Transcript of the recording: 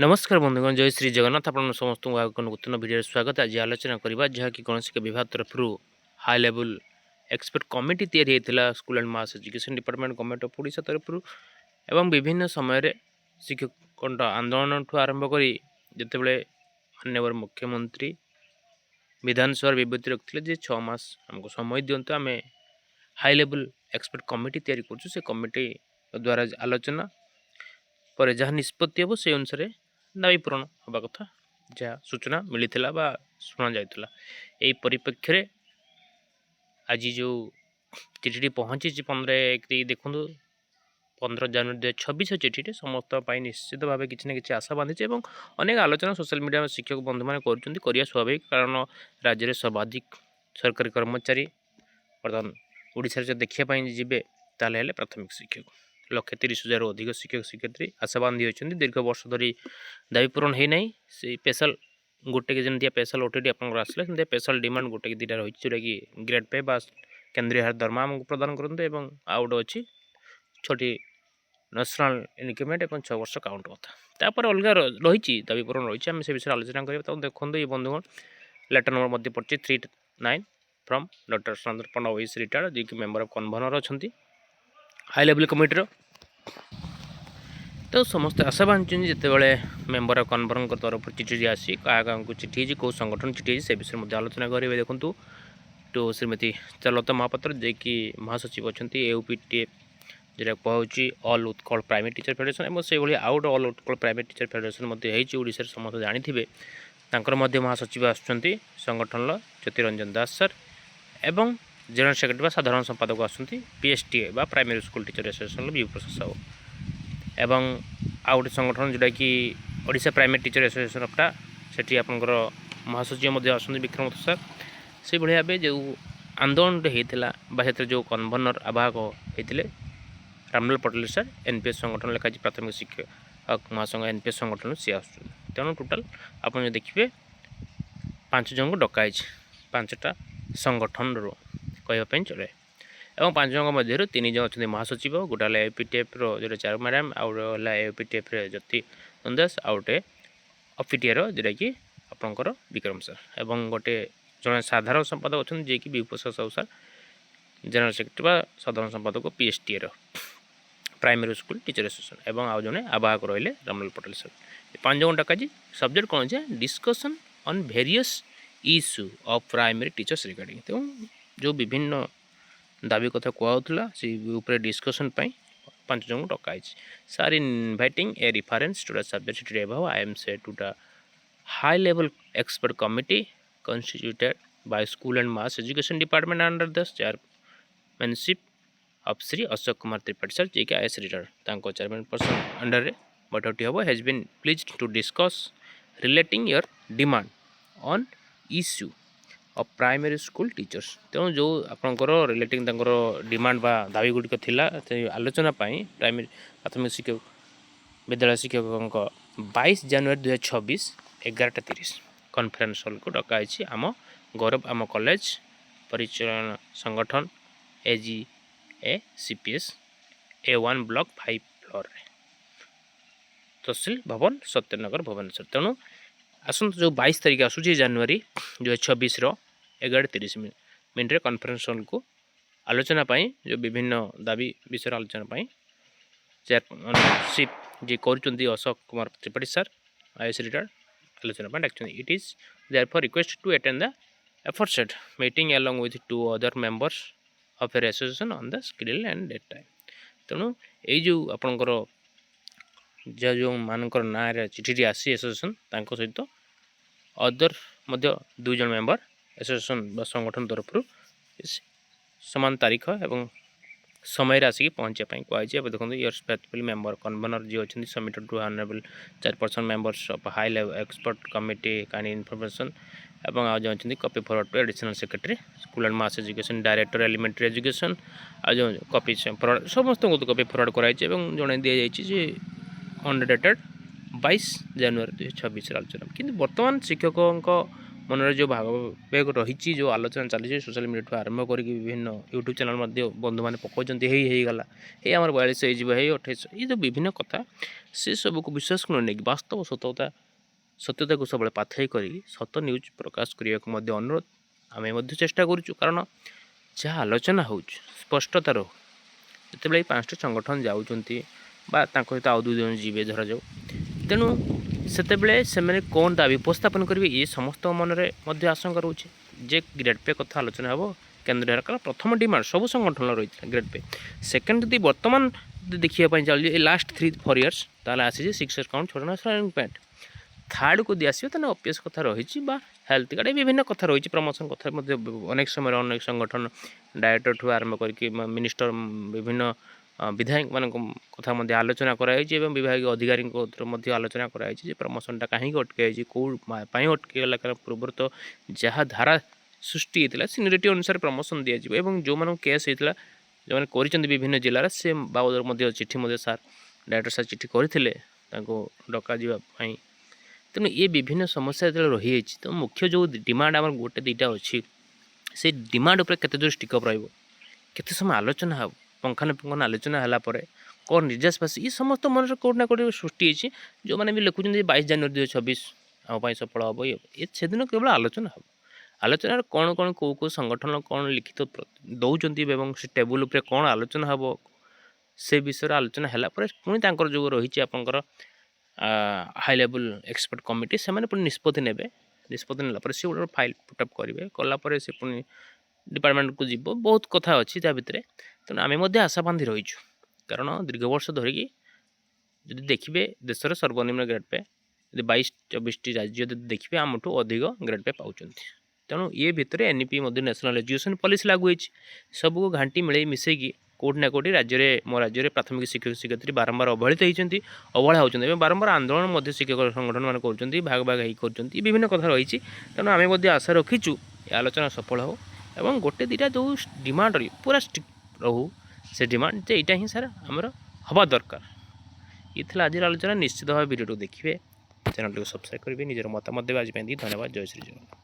नमस्कार बंधुगण जय श्री जगन्नाथ आप समस्त नूतन भिडियो स्वागत। आज आलोचना करवा जहाँकि कौन विभाग तरफ हाई लेवल एक्सपर्ट कमिटी तैयारी school and mass education department government of Odisha तरफ एवं विभिन्न समय शिक्षक आंदोलन ठू आरंभ कर जितेबाला माननीय मुख्यमंत्री विधानसभा विबृत्ति रखते जे 6 मास हमको समय दिंतु आम हाई लेवल एक्सपर्ट कमिटी तैयारी कर कमिटी द्वारा आलोचना पर जहाँ निष्पत्ति हम से अनुसार दाबी पूरण हवा कथा जहाँ सूचना मिलता शुणा जाता यही परिप्रेक्षी आज जो चिठी पहुँची 15 देखु 15 जनवरी 2026 चिठी समस्त निश्चित भाव किसी न कि आशा बांधी और अनेक आलोचना सोशल मीडिया शिक्षक बंधु मैंने कर स्वाभाविक कारण राज्य में सर्वाधिक सरकारी कर्मचारी बर्तमान ओडिशा जो देखापी जी ताल प्राथमिक शिक्षक 1,30,000 अधिक शिक्षक शिक्षयित्री आशा बांधी होती दीर्घ वर्ष धरी दाबी पूरण होना से स्पेशल गोटे जमी स्पेशल ओटीडी आपंकर आसला स्पेशल डिमांड गोटे कि दुटा रही जोटा कि ग्रेड पे बा केंद्रीय हार दरमा आमको प्रदान करते हैं आउ गोटे अच्छी छोटी नेशनल इनक्रीमेंट और 6 वर्ष काउंट कथा तापर अलग रही दाबी पूरण रही आम से विषय आलोचना करें देखो ये बंधुगण लेटर नंबर पड़े 39 from doctor Sanandan Panda OS retired जी कि मेंबर ऑफ कन्भनर अच्छा हाई लेवल कमिटी तो समस्त आशा बांधुं जितेबाला मेंबर ऑफ कन्भनर तरफ चिठी आसी क्या चिठी कौ संगठन चिठी से विषय में आलोचना करेंगे देखूँ तो श्रीमती चारुलता महापात्र जे कि महासचिव अच्छा एयूपीटीएफ जोटा कहुच्छी all Utkal private teacher federation और से आउ गोटे all Utkal private teacher federation Odisha समस्त जानी महासचिव आसुँच संगठन ज्योतिरंजन दास सर एवं जनरल सेक्रेटरी साधारण संपादक आसुँच पीएसटीए बा primary school teacher association Bibhu Prasad Sahu एवं आउ गोटे संगठन जोटा कि ओडिशा प्राइमरी टीचर एसोसिएशन अफटा से आपंकर महासचिव आसुँच विक्रम सर से भाव जो आंदोलन होता जो कन्भनर आवाहक होते रामलाल पटेल सर एनपीएस संगठन लिखा प्राथमिक शिक्षक महासंघ एनपीएस संगठन सी आस तेणु टोटाल आप देखिए 5 जन को डकाई 5टा संगठन कहवाई चले और 5 जन मध्य 3 जन अच्छा महासचिव गोटे एयूपीटीएफ जो चेयरमैन आउ एयूपीटीएफ ज्योति दास आउ गोटे अफिटीआर जोटा कि आपंकर विक्रम सर एवं गोटे जन साधारण संपादक अच्छा जी कि विभू Prasad Sahu sir general secretary साधारण संपादक पीएसटीए प्राइमरी स्कूल टीचर एसोसिएशन एवं आउ जने आवाहक रहिले रामलाल पटेल सर 5 जन डका सब्जेक्ट कौन है discussion on various issue of primary teachers regarding तो जो विभिन्न दाबी कथा कहला से डिस्कसन 5 जन को डकाई sir inviting a reference to the subject above I am say to the high level expert committee constituted by School and Mass Education Department under the chairmanship of Sri Ashok Kumar Tripathi sir जी के IAS retired तांको chairman person under बैठकटी हम has been pleased to discuss relating your demand on issue of primary school teachers तेणु जो आपंकर relating demand बा दाबी गुड़िक थिला आलोचना प्राइमरी प्राथमिक शिक्षक विद्यालय शिक्षकों 22 जनवरी 2026 11:30 कॉन्फ्रेंस हॉल को डकाई आम गौरव आम कॉलेज परिचालन संगठन AGA-CPS A1 block 5 floor tehsil भवन सत्यनगर भुवनेश्वर तेणु आसत जो 22 तारीख आसूँ जनवरी 2026 11:30 मिनट कॉन्फ्रेंस हॉल को आलोचना जो विभिन्न दाबी विषय आलोचना चेयरशिप जी कर Ashok Kumar Tripathi sir IAS retired आलोचना actually it is therefore request to attend the aforesaid meeting along with 2 other members of your association on the schedule and date time तेणु ये जो आपंकर जो मानकर ना चिठी आसी एसोसिएशन सहित अदर 2 जन मेंबर एसोसिएशन संगठन तरफ समान तारीख एवं समय आसिक पहुँचापी कहुई देखो योर फेथफुल मेंबर कन्भनर जी अच्छे submitted to honourable chairperson members of high level expert committee kind information एवं आज अच्छे copy forward to additional secretary school and mass education director elementary education आज जो कॉपी समस्त कॉपी फॉरवर्ड कराई जन दी जाए अंडर डेटेड 22 जनवरी 2026 आलोचना कि बर्तमान शिक्षकों मनरे जो भाग रही जो आलोचना चली सोशल मीडिया आरंभ करके विभिन्न यूट्यूब चैनल बंधु मैंने पकाउंट होगला ये आम 42 हो 28 ये जो विभिन्न कथा से सबको विश्वास नहीं वास्तव सत्यता को सब पाथई कर सत न्यूज प्रकाश करने को अनुरोध आम चेष्टा करुँ कारण जहाँ आलोचना हो स्पष्टता रो जिते 5टा संगठन जाऊँच सहित आउ 2 जन जीवे धरा जाऊ तेणु से कौन दाबी उपस्थापन करेंगे ये समस्त मनरे आशंका रोचे जे ग्रेड पे कथा आलोचना हम केन्द्र सरकार प्रथम डिमांड सब संगठन रही है ग्रेड पे सेकेंड यदि बर्तमान देखा चलिए लास्ट 3-4 इयर्स ताले आसी 6 इयर्स काउंट छोड़ना पैंट थर्ड को दी आसो तेना ओपीएस कथा रही हेल्थ कार्ड विभिन्न कथा रही प्रमोशन कथा अनेक समय अनेक संगठन डायरेक्टर ठू आरंभ करके मिनिस्टर विभिन्न विधायक मान कथा आलोचना कराई विभाग अधिकारी आलोचना कराई प्रमोशनटा कहीं अटकाई कौन अटकला कारण पूर्व तो जहाँ धारा सृष्टि होता सीनियरिटी अनुसार प्रमोशन दिज्व और जो मैं केस होता जो मैंने कर विभिन्न जिलार से बाबद चिठी सार डायरेक्टर सार चिठी करते डक जावाई तेणु ये विभिन्न समस्या जो रही तो मुख्य जो डिमांड आम गोटे 2टा अच्छी से डिमांड उपर केते दूर स्टिकअप रते समय आलोचना हो पंखानुपुंखन आलोचना है कौन निर्यास पास ये समस्त मन कौटना कौट सृष्टि जो मैंने भी लिखुं 22 जनवरी 2026 आम सफल हम ये से दिन केवल आलोचना हो आलोचना कौन कौन कौ संगठन कौन लिखित दौरान एवं से टेबुल उपर कौन आलोचना हम से विषय आलोचना है पुणी जो रही आपंकर हाई लेवल एक्सपर्ट कमिटी से पुणी निष्पत्ति ने निष्पत्ति नाला सी गोटे फाइल पुटअप करेंगे कलापर से पुणी डिपार्टमेंट को जीव बहुत कथा अच्छी ता भितर तेणु आम आशा बांधि रहीचु कारण दीर्घ वर्ष धरिकी जदि देखिए देशर सर्वनिम्न ग्रेड पे यदि 22-24 राज्य देखिए आमठू अधिक ग्रेड पे पाँच तेणु ये भितर एनईपी नेशनल एजुकेशन पॉलिसी लागू होती सबको घाटी मिले मिसेकी कौटना कौटी राज्य मो राज्य प्राथमिक शिक्षक शिक्षयित्री बारंबार अवहेलित होती अवहेला होती बारंबार आंदोलन शिक्षक संगठन मान कर भाग भाग कर विभिन्न कथा रही तेणु आम आशा रखीचु ये आलोचना सफल हो एवं गोटे 2टा जो डिमांड रही पूरा स्ट्रिक्ट रहू से डिमांड जे यहाँ ही सारा आमर हवा दरकार ये आज आलोचना निश्चित भाव वीडियो देखिए चैनल को सब्सक्राइब करेंगे निजर मतामत देवे आज धन्यवाद जय श्री जगन्नाथ।